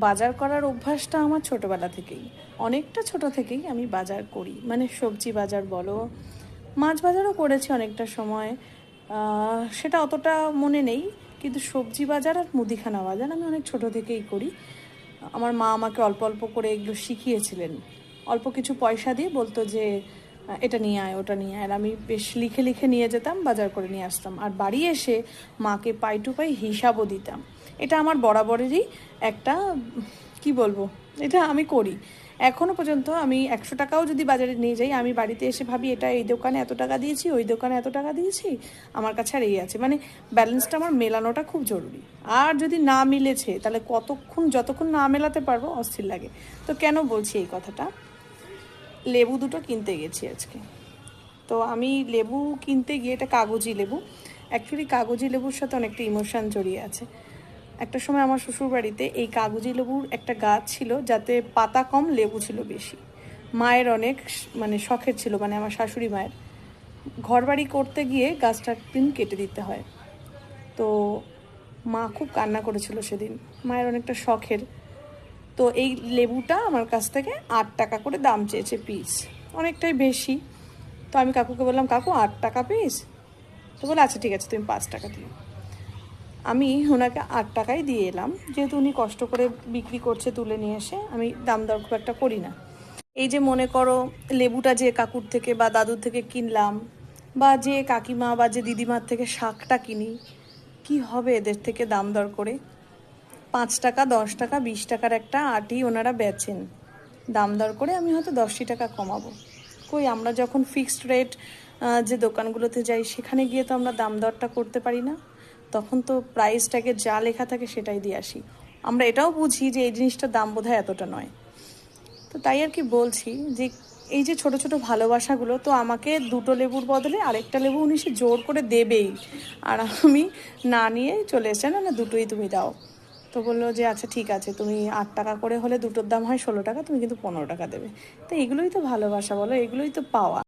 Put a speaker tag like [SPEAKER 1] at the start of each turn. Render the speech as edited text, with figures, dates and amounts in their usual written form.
[SPEAKER 1] বাজার করার অভ্যাসটা আমার ছোটোবেলা থেকেই, অনেকটা ছোট থেকেই আমি বাজার করি। মানে সবজি বাজার বলো, মাছ বাজারও করেছি অনেকটা সময়, সেটা অতটা মনে নেই, কিন্তু সবজি বাজার আর মুদিখানা বাজার আমি অনেক ছোট থেকেই করি। আমার মা আমাকে অল্প অল্প করে এগুলো শিখিয়েছিলেন। অল্প কিছু পয়সা দিয়ে বলতো যে এটা নিয়ে আয়, ওটা নিয়ে আয়, আর আমি বেশ লিখে লিখে নিয়ে যেতাম, বাজার করে নিয়ে আসতাম, আর বাড়ি এসে মাকে পাই টু পাই হিসাবও দিতাম। এটা আমার বরাবরেরই একটা, কি বলবো, এটা আমি করি এখনও পর্যন্ত। আমি 100 টাকাও যদি বাজারে নিয়ে যাই, আমি বাড়িতে এসে ভাবি এটা এই দোকানে এত টাকা দিয়েছি, ওই দোকানে এত টাকা দিয়েছি, আমার কাছে আর এই আছে। মানে ব্যালেন্সটা আমার মেলানোটা খুব জরুরি। আর যদি না মিলেছে তাহলে যতক্ষণ না মেলাতে পারবো অস্থির লাগে। তো কেন বলছি এই কথাটা, লেবু দুটো কিনতে গেছি আজকে। তো আমি লেবু কিনতে গিয়ে, এটা কাগজি লেবু, অ্যাকচুয়ালি কাগজি লেবুর সাথে অনেকটা ইমোশন জড়িয়ে আছে। একটা সময় আমার শ্বশুরবাড়িতে এই কাগজি লেবুর একটা গাছ ছিল, যাতে পাতা কম লেবু ছিল বেশি। মায়ের অনেক মানে শখের ছিল, মানে আমার শাশুড়ি মায়ের। ঘরবাড়ি করতে গিয়ে গাছটা একদিন কেটে দিতে হয়। তো মা খুব কান্না করেছিল সেদিন, মায়ের অনেকটা শখের। তো এই লেবুটা আমার কাছ থেকে 8 টাকা করে দাম চেয়েছে পিস, অনেকটাই বেশি। তো আমি কাকুকে বললাম, কাকু 8 টাকা পিস? তো বলে আচ্ছা ঠিক আছে, তুমি 5 টাকা দিও। আমি ওনাকে 8 টাকাই দিয়ে এলাম, যেহেতু উনি কষ্ট করে বিক্রি করছে তুলে নিয়ে এসে, আমি দাম দর খুব একটা করি না। এই যে মনে করো, লেবুটা যে কাকুর থেকে বা দাদুর থেকে কিনলাম, বা যে কাকিমা বা যে দিদিমার থেকে শাকটা কিনি, কি হবে এদের থেকে দাম দর করে? 5 টাকা, 10 টাকা, 20 টাকার একটা আটি ওনারা বেচেন, দাম দর করে আমি হয়তো 10 টাকা কমাবো। কই, আমরা যখন ফিক্সড রেট যে দোকানগুলোতে যাই, সেখানে গিয়ে তো আমরা দাম দরটা করতে পারি না। তখন তো প্রাইস ট্যাগে যা লেখা থাকে সেটাই দিয়ে আসি। আমরা এটাও বুঝি যে এই জিনিসটার দাম বোধহয় এতটা নয়। তো তাই আর কি বলছি, যে এই যে ছোট ছোট ভালোবাসাগুলো, তো আমাকে দুটো লেবুর বদলে আরেকটা লেবু উনি সে জোর করে দেবেই, আর আমি না নিয়ে চলে এসেছি, না না দুটোই তুমি দাও। তো বললো যে আচ্ছা ঠিক আছে, তুমি 8 টাকা করে হলে দুটোর দাম হয় 16 টাকা, তুমি কিন্তু 15 টাকা দেবে। তো এগুলোই তো ভালোবাসা বলো, এগুলোই তো পাওয়া।